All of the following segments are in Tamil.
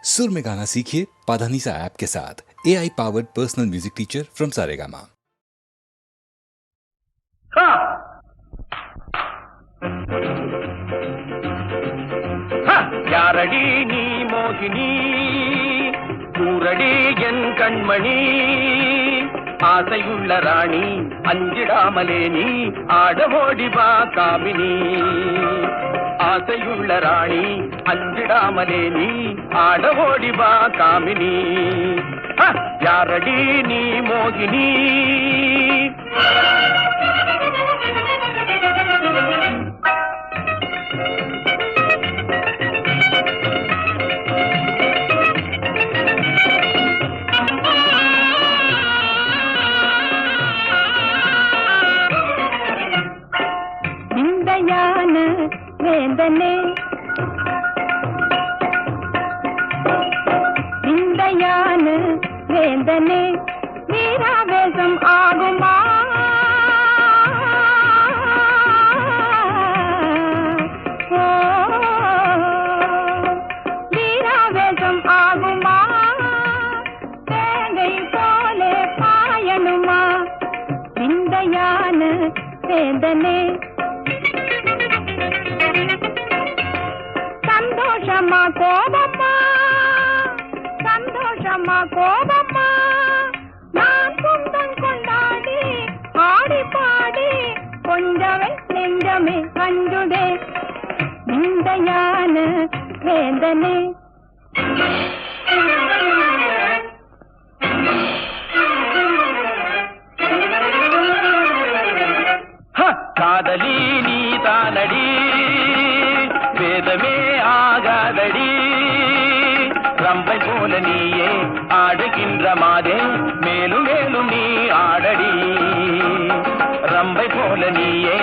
सुर में गाना सीखिए पाधानीसा ऐप के साथ। AI powered personal music teacher from Saregama. யாரடி நீ மோகினி கூரடி என் கண்மணி ஆசையுள்ள ராணி அஞ்சிடாமலே நீ ஆடமோடி வா காமினி ஆசையுள்ள ராணி அஞ்சிடாமலே நீ ஆடமோடி வா காமினி யாரடி நீ மோகினி வேந்தனே விந்தையான வேந்தனே வீராவேசம் ஆகுமா வீராவேசம் ஆகுமா தேங்கை போலே பாயணுமா விந்தையான வேந்தனே சந்தோஷமா கோபமா நான் சொந்தம் கொண்டாடி ஆடி பாடி கொஞ்சமே நெஞ்சமே அஞ்சுதே விந்தையான வேந்தனே காதலி நீ தானடி வேதமே ஆகாதடி ரம்பை போல நீயே ஆடுகின்ற மாதே மேலும் மேலும் நீ ஆடடி ரம்பை போல நீயே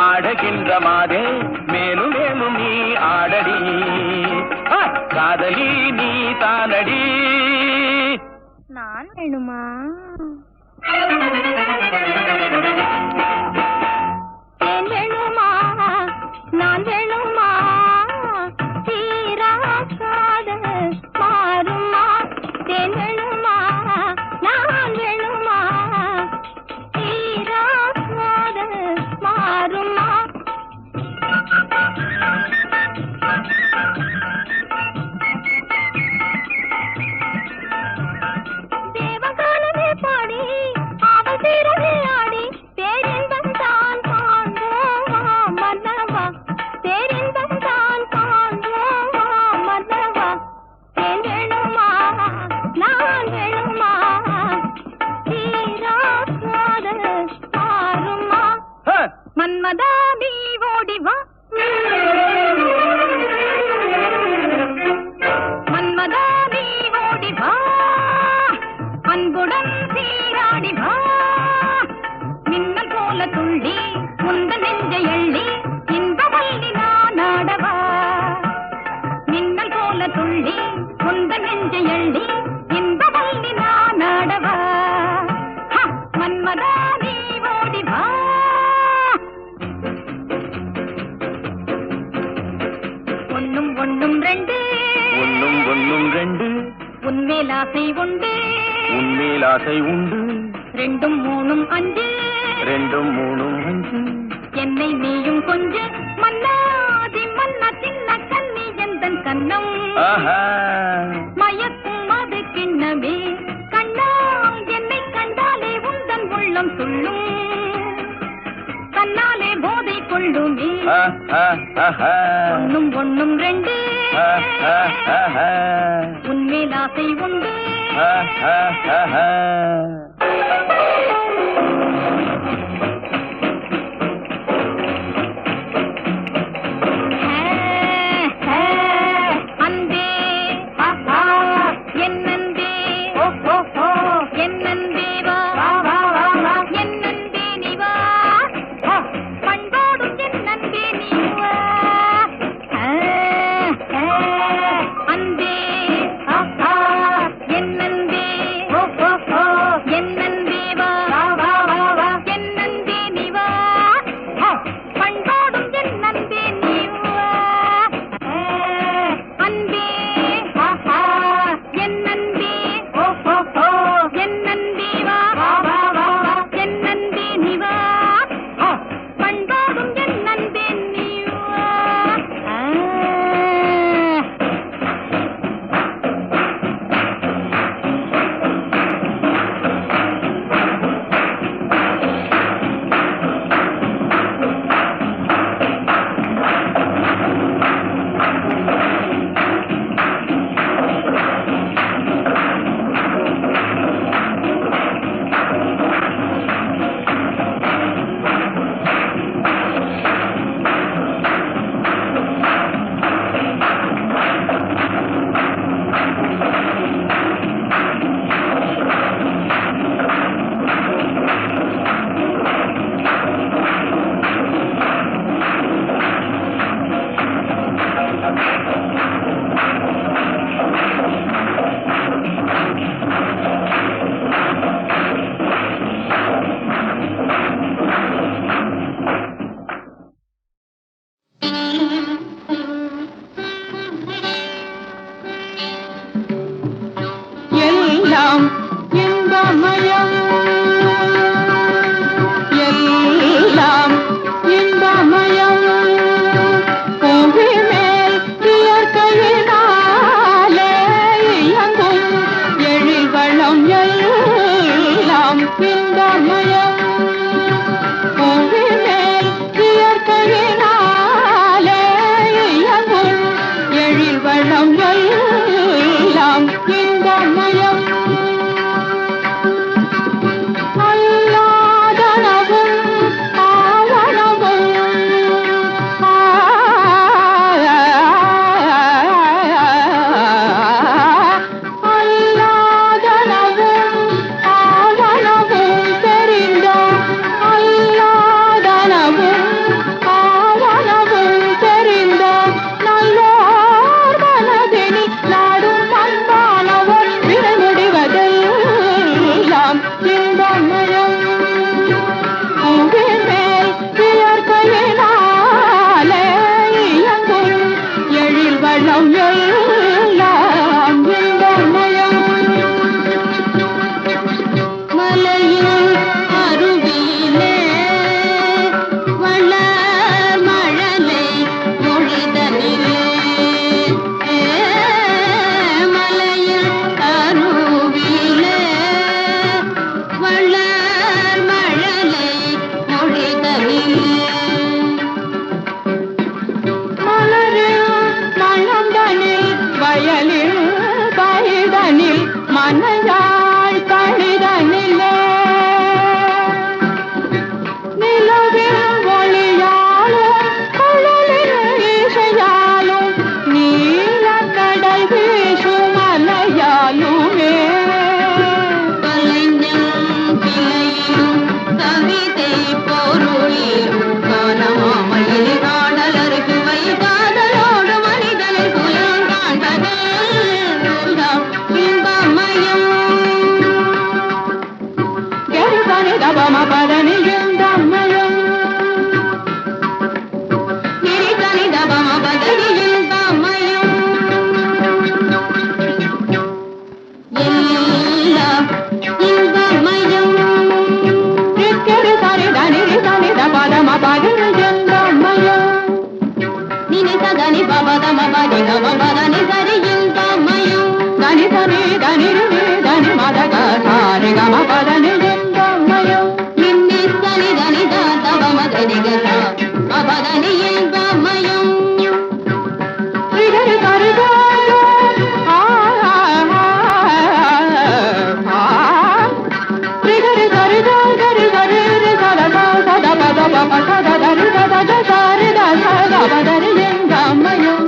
ஆடுகின்ற மாதே மேலும் மேலும் நீ ஆடடி காதலி நீ தானடி நான் வேணுமா வேணுமா நான் வேணுமா தீராக்காத மாறுமா வேணுமா நான் வேணுமா தீராக்காத மாறுமா தேவகாலமே பாடி அவள் தீரவே ஆடி பேரின்பம் தான் காண்போமா மன்னவா பேரின்பம் தான் காண்போமா மன்னவா வேணுமா நான் வேணுமா தீராக்காத மாறுமா மன்மதா நீ ஓடி வா மன்மதா நீ ஓடி வா அன்புடன் சீராடி வா மின்னல் போல துள்ளி முந்த நெஞ்சை எள்ளி இன்பவல்லி நான் ஆடவா மின்னல் போல துள்ளி முந்த நெஞ்சை எள்ளி இன்பவல்லி நான் ஆடவா மன்மதா நீ ஓடி வா ஒன்னும் ஒன்னும் ரெண்டு ஒன்னும் ஒன்னும் ரெண்டு உன்மேல் ஆசை உண்டு உன்மேல் ஆசை உண்டு ரெண்டும் மூணும் அஞ்சு ரெண்டும் மூணும் அஞ்சு என்னை நீயும் கொஞ்ச மன்னாதி மன்னா சின்ன கண்ணி எந்தன் கண்ணம் மயக்கும் அது கிண்ணமே கண்ணா என்னை கண்டாலே உந்தன் உள்ளம் துள்ளும் தன்னாலே போதை கொள்ளுமே ஒன்னும் ஒன்னும் ரெண்டு உன்மேல் ஆசை உண்டு அன்பே என்னன்பே என்னன்பே வா என்னன்பே நீ வா பண்பாடும் என்னன்பே நீ வா அன்பே என்னன்பே என்னன்பே வா எல்லாம் இன்பமயம் எல்லாம் இன்பமயம் பூமி மேல் இயற்கையினாலே இயங்கும் எழில்வளம் எல்லாம் இன்பமயம் பூமி மேல் இயற்கையினாலே இயங்கும் எழில்வளம் எல்லாம் இன்பமயம் அல்லாதனவும் ஆவனவும் அல்லாதனவும் ஆவனவும் தெரிந்த அல்லாதனவும் ஆவனவும் தெரிந்த நல்லோர் மனதினி நாடும் அன்பானவர் விரைமுடிவதெல்லாம் இன்பமயம் பூமி மேல் இயற்கையினாலே இயங்கும் எழில் வளம் எல்லாம் இன்பமயம் மலையில் அருவியிலே வளர் மழலை மொழிதனிலே மலையில் அருவியிலே வளர் மழலை மொழிதனிலே மலரில் மணந்தனில் வயலில் பயிதனில் மனையாள் கணிதனிலே நிலவில் ஒளியாலும் குழலில் இசையாலும் நீலக்கடல் வீசும் அலையாலுமே கலைஞன் கிளையிலும் கவிதை பொருளிலும் காணமாமையில் காணலருக்கு வைகாதலோடு மனிதனை புயல் காண்பதே இன்பமயம் கரிசனி தபம பதனி இன்பமயம் கிரிசனி தபம பதனி இன்பமயம் எல்லாம் இன்பமயம் கிரிசனி தனி சனி தபதம பதனி இன்பமயம் நினி சதனி பபதம பதி கம பதனி சரி இன்பமயம் தனி சனி தனி தனி மதக சாரி கம பதனி இன்பமயம் நின்னி சனி தனி தபம தனி கத பபதனி இன்பமயம் ரிகரி சரி ரிகரி சரி கரி கரி சத சத பத பப சத தரி சத சாரி சத பதரி இன்பமயம்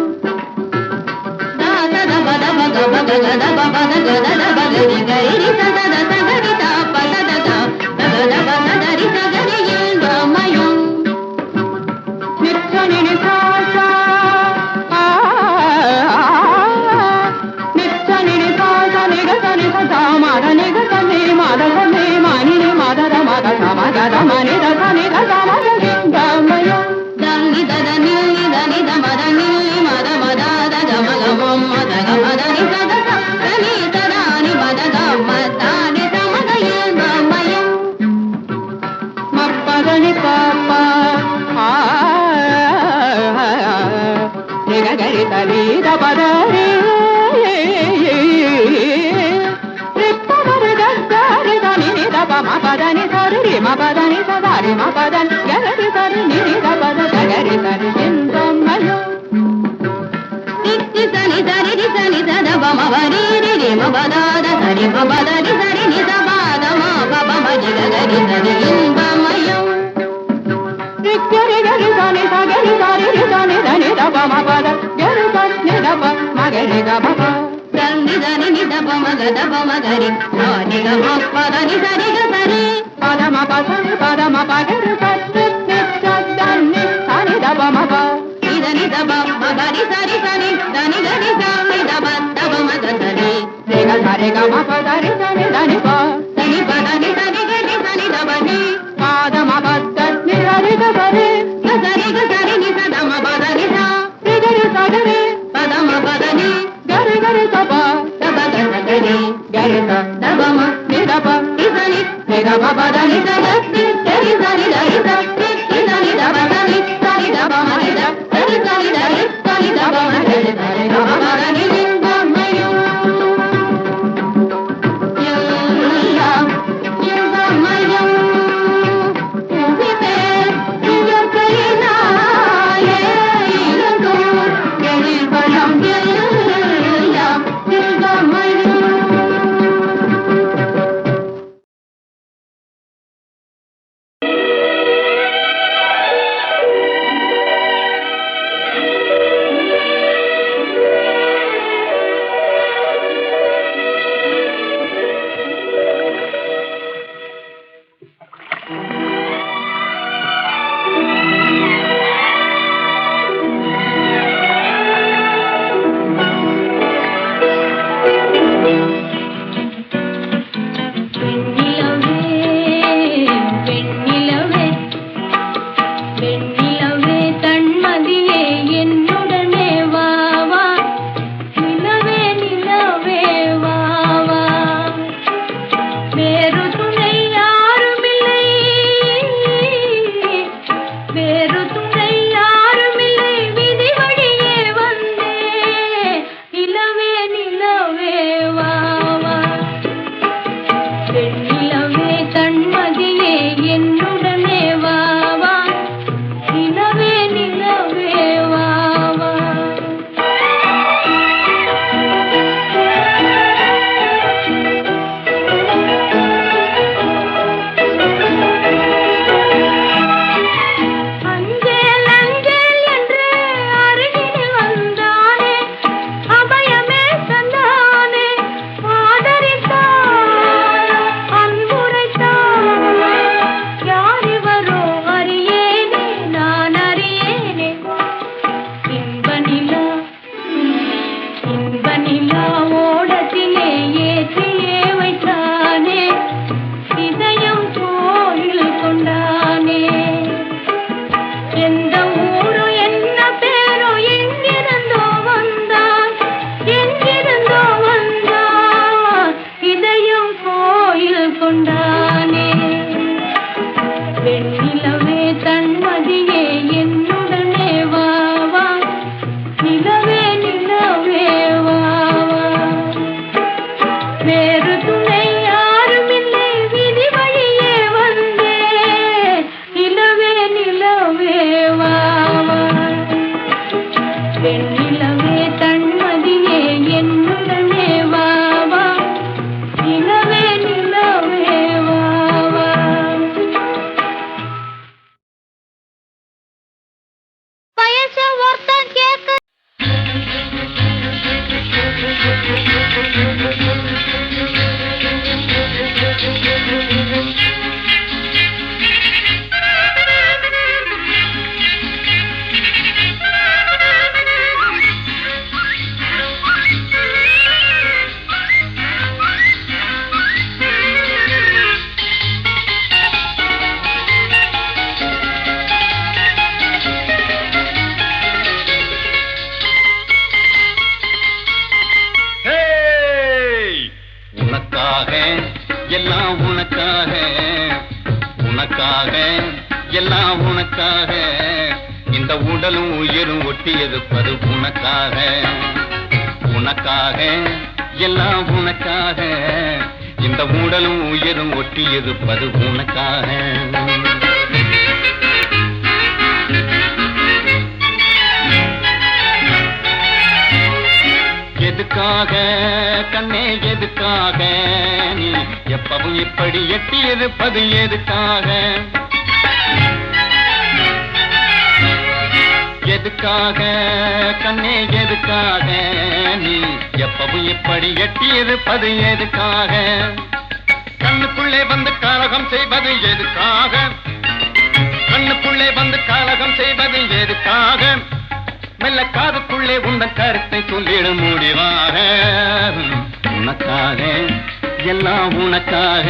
தாத பத பக பக கத பத கத பகரி கரி சத சகரி த பத தத கத பத தரி சகரி இன்பமயம் நிச்சனி நிசாசா நிச்சனி நிசாசா நிகசனி சதா மத நிகசனி மத சனி மணி மத மத சமகத மணி தசனி தசமக இன்பமயம் தங்கி தத நில்லி தனி தமத நில்லி மத மத தத மக மத மத நி சத சனி சதானி மத கம தானி சமக இன்பமயம் மப்பதனி பாப்ப நிகரி தரி தபதரி ரிப்பமரு தரி தனி நி தபம பதனி சரி ரிம பதனி சதாரி ம பதன் கரி சரி நி தபத கரி சரி இன்பமயம் நித்தி சனி சரி ரி சனி சத பம வரி ரி ரிம பதாத சரி ம பதரி சரி நி தபாத ம பப மஜி கரி சரி இன்பமயம் ரிக்கரி கரி சனி சகரி சரி ரி சனி தனி தபம பத கரி சனி தப மகரி கபப சனி தனி நி தப மக தப மகரி சனி கம பதனி சரி கரி பதம பசனி பதம பகரி சரி நிச்சதனி சனி தப மக இதனி தப மகரி சரி சனி தனி கரி சனி தப தப மக சரி ரிக சரி கம பதரி சனி தனி ப சனி பதனி சரி கரி சனி தப நி பாதம பதனி சரி கரி சரி சரி நி சதம பதனி ச ரிகரி சகரி பதம பதனி கரி கரி தப தப கரி கரி த ma pa da ni sa ga ri sa ni da ni da ri sa ni da pa da ni sa ni da pa ma ni da ri sa ni da pa ma ni da re ga ma pa da ni da ma yo ya ma yo ni me yo kai na ye lo ko ye ni pa lam ye ya da ma yo எல்லாம் உனக்காக, இந்த உடலும் உயிரும் ஒட்டியதுப்பது உனக்காக, உனக்காக எல்லாம் உனக்காக, இந்த உடலும் உயிரும் ஒட்டியதுப்பது உனக்காக. எதுக்காக கண்ணே எதுக்காக நீ எப்பவும் இப்படி எட்டி இருப்பது எதுக்காக? எதுக்காக கண்ணே எதுக்காக நீ எப்பவும் இப்படி எட்டி இருப்பது எதுக்காக? கண்ணுக்குள்ளே வந்து கலகம் செய்வது எதுக்காக? கண்ணுக்குள்ளே வந்து கலகம் செய்வது எதுக்காக? மெல்ல காதுக்குள்ளே உந்தன் கருத்தை சொல்லிட முடிவாக. உனக்காக எல்லாம் உனக்காக,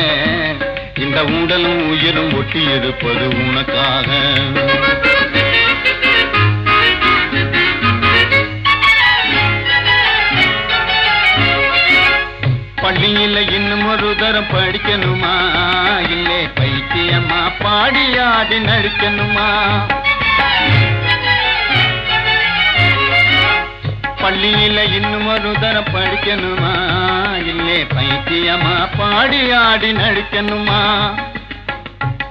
இந்த உடலும் உயிரும் ஒட்டி இருப்பது உனக்காக. பள்ளி பள்ளியில இன்னும் ஒரு தரம் படிக்கணுமா, இல்லே பைத்தியம்மா பாடியாடி நடிக்கணுமா? பள்ளியில இன்னும் ஒரு தரம் படிக்கணுமா, இல்லே பைத்தியம்மா பாடியாடி நடிக்கணுமா?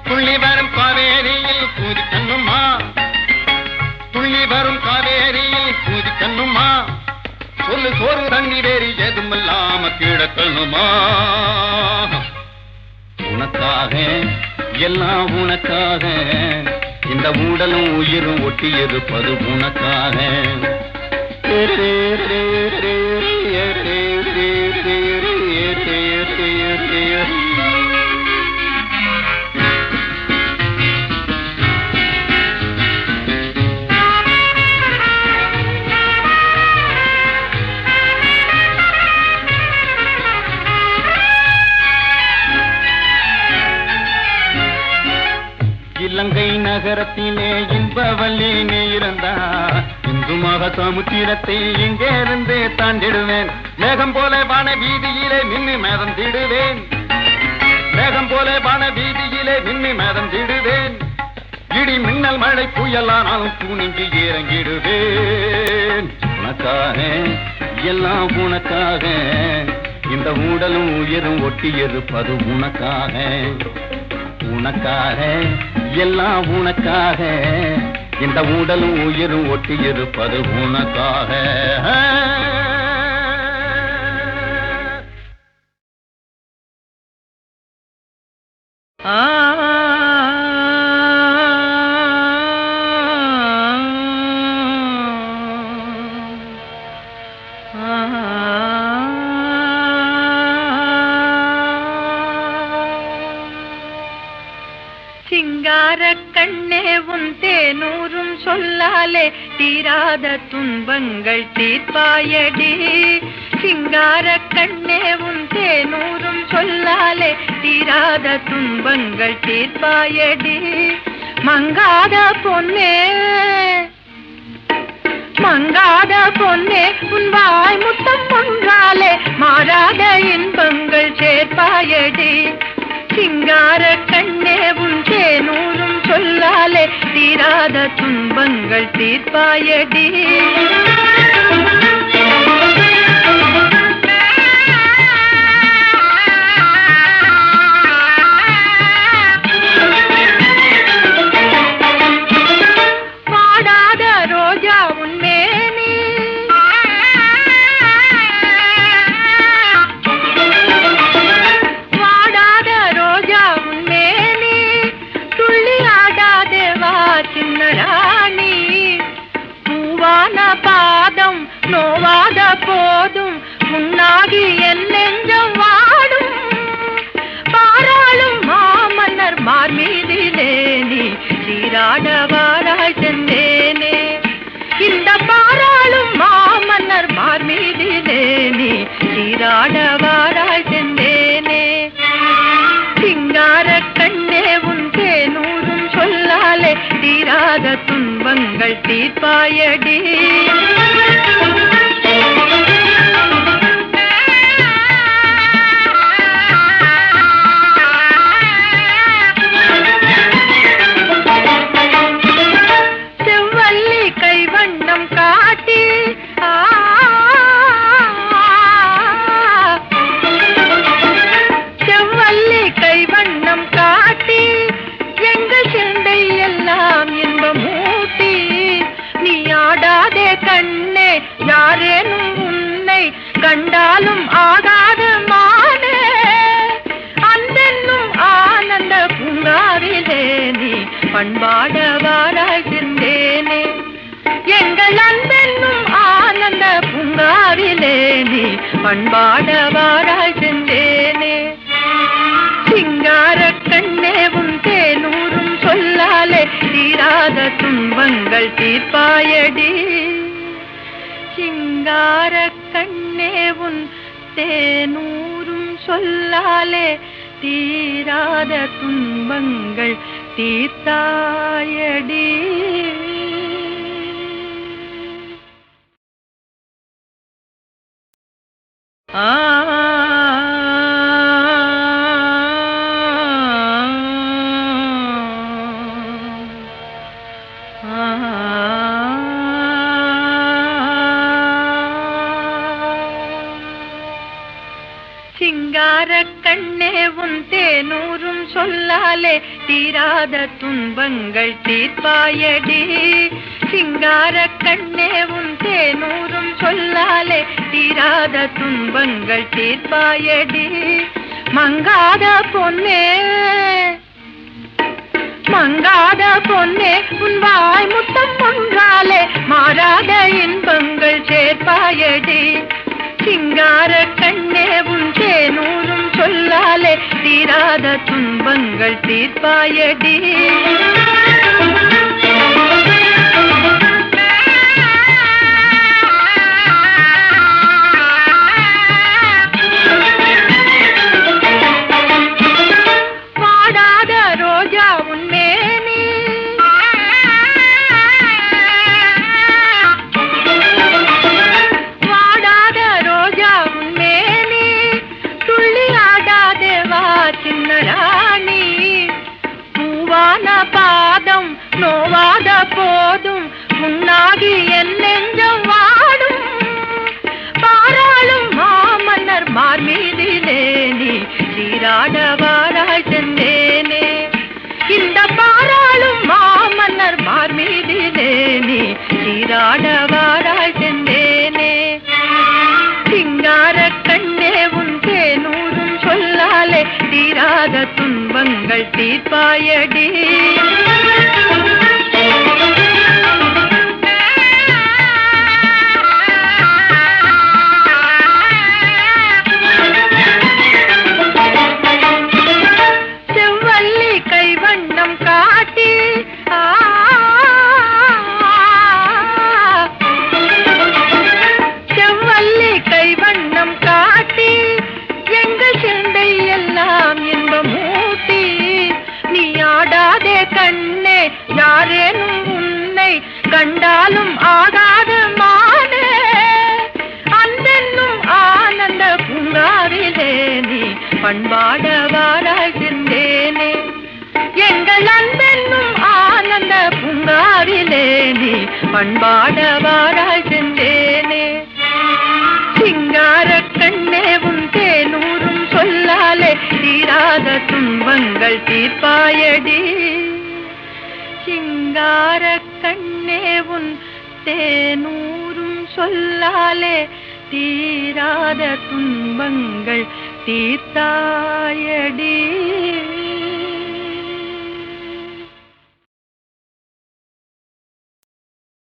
துள்ளி வரும் காவேரியில் குதிக்கணுமா, துள்ளி வரும் காவேரியில் குதிக்கணுமா? சொல்லு சோறு தண்ணி வேறி எதுமில்லாம கிடக்கணுமா? உனக்காக எல்லாம் உனக்காக, இந்த உடலும் உயிரும் ஒட்டி இருப்பது உனக்காக. இலங்கை நகரத்திலே இன்பவல்லி நீ இருந்தா, இந்து மக சமுத்திரத்தை இங்கே இருந்து தாண்டிடுவேன். மேகம் போல வான வீதியிலே நின்று மேதம் திடுவேன், மேகம் போல வான வீதியிலே நின்று மேதம் திடுவேன். இடி மின்னல் மழை புயலானாலும் துணிஞ்சு இறங்கிடுவேன். உனக்காக எல்லாம் உனக்காக, இந்த உடலும் உயிரும் ஒட்டி இருப்பது உனக்காக. உனக்காக எல்லாம் உனக்காக, இந்த உடலும் உயிரும் ஒட்டி இருப்பது உனக்காக. சிங்கார கண்ணே உன் தேனூரும் சொல்லாலே தீராத துன்பங்கள் தீர்ப்பாயடி. சிங்கார கண்ணே உன் தேனூரும் சொல்லாலே தீராத துன்பங்கள் தீர்ப்பாயடி. மங்காத பொன்னே மங்காத பொன்னே உன் வாய் முத்தம் ஒன்றாலே மாறாத இன்பங்கள் சேர்ப்பாயடி. சிங்கார கண்ணே உன் தேனூரும் சொல்லாலே தீராத துன்பங்கள் தீர்ப்பாயடி. வாடாத ரோஜா உன்மேனி, வாடாத ரோஜா உன்மேனி, துள்ளி ஆடாதே வா சின்ன ராணி. பூவான பாதம் நோவாத போதும் முன்னாகி என் நெஞ்சம் வாடும். பாராளும் மாமன்னர் மார் மீதிலே நீ சீராட வாராய் சென்றேனே. இந்த பாராளும் மாமன்னர் மார் மீதிலே நீ சீராட வாராய் சென்றேனே. சிங்கார கண்ணே உன் தேனூரும் சொல்லாலே தீராத துன்பங்கள் தீர்ப்பாயடி. செவ்வல்லி கைவண்ணம் காட்டி செவ்வல்லி கைவண்ணம் காட்டி எங்கள் சிந்தை எல்லாம் இன்பமூட்டி. நீ ஆடாதே கண்ணே யாரேனும் உன்னை கண்டாலும் ஆகாது மானே. அன்பென்னும் ஆனந்த பூங்காவிலே நீ பண்பாட வாராய் சென்றேனே. எங்கள் அன்பென்னும் ஆனந்த பூங்காவிலே நீ பண்பாட வாராய் சென்றேனே. சிங்கார கண்ணே உன் தேனூரும் சொல்லாலே தீராத துன்பங்கள் தீர்ப்பாயடி. சிங்கார கண்ணே உன் தேனூரும் சொல்லாலே தீராத துன்பங்கள் தீர்த்தாயடி. ஆ சிங்கார கண்ணே உன் தேனூரும் சொல்லாலே தீராத துன்பங்கள் தீர்ப்பாயடி. சிங்கார கண்ணே உன் தேனூரும் சொல்லாலே தீராத துன்பங்கள் தீர்ப்பாயடி. மங்காத பொன்னே மங்காத பொன்னே உன் வாய் முத்தம் ஒன்றாலே மாறாத இன்பங்கள் சேர்ப்பாயடி. சிங்கார கண்ணே உன் தேனூரும் சொல்லாலே தீராத துன்பங்கள் தீர்ப்பாயடி. வாடாத ரோஜா உன்மேனி வாடாத ரோஜா உன்மேனி துள்ளி ஆடாதே வா சின்ன ராணி. பூவான பாதம் நோவாத போதும் முன்னாகி என் நெஞ்சம் வாடும். பாராளும் மாமன்னர் மார் மீதிலே நீ சீராட வாராய் சென்றேனே. இந்த பாராளும் மாமன்னர் மார் மீதிலே நீ சீராட வாராய் சென்றேனே. சிங்கார கண்ணே உன் தேனூரும் சொல்லாலே தீராத துன்பங்கள் தீர்ப்பாயடி. செவ்வல்லி கைவண்ணம் காட்டி செவ்வல்லி கைவண்ணம் காட்டி எங்கள் சிந்தை எல்லாம் இன்பமூட்டி. நீ ஆடாதே கண்ணே யாரேனும் உன்னை கண்டாலும் ஆகாத மானே. அன்பென்னும் ஆனந்த பூங்காவிலே நீ பண்பாட வாராய் சென்றேனே. எங்கள் அன்பென்னும் ஆனந்த பூங்காவிலே நீ பண்பாட வாராய் சென்றேனே. சிங்கார கண்ணே உன் தேனூரும் சொல்லாலே தீராத துன்பங்கள் தீர்ப்பாயடி. சிங்கார கண்ணே உன் தேனூரும் சொல்லாலே தீராத துன்பங்கள் தீர்த்தாயடி.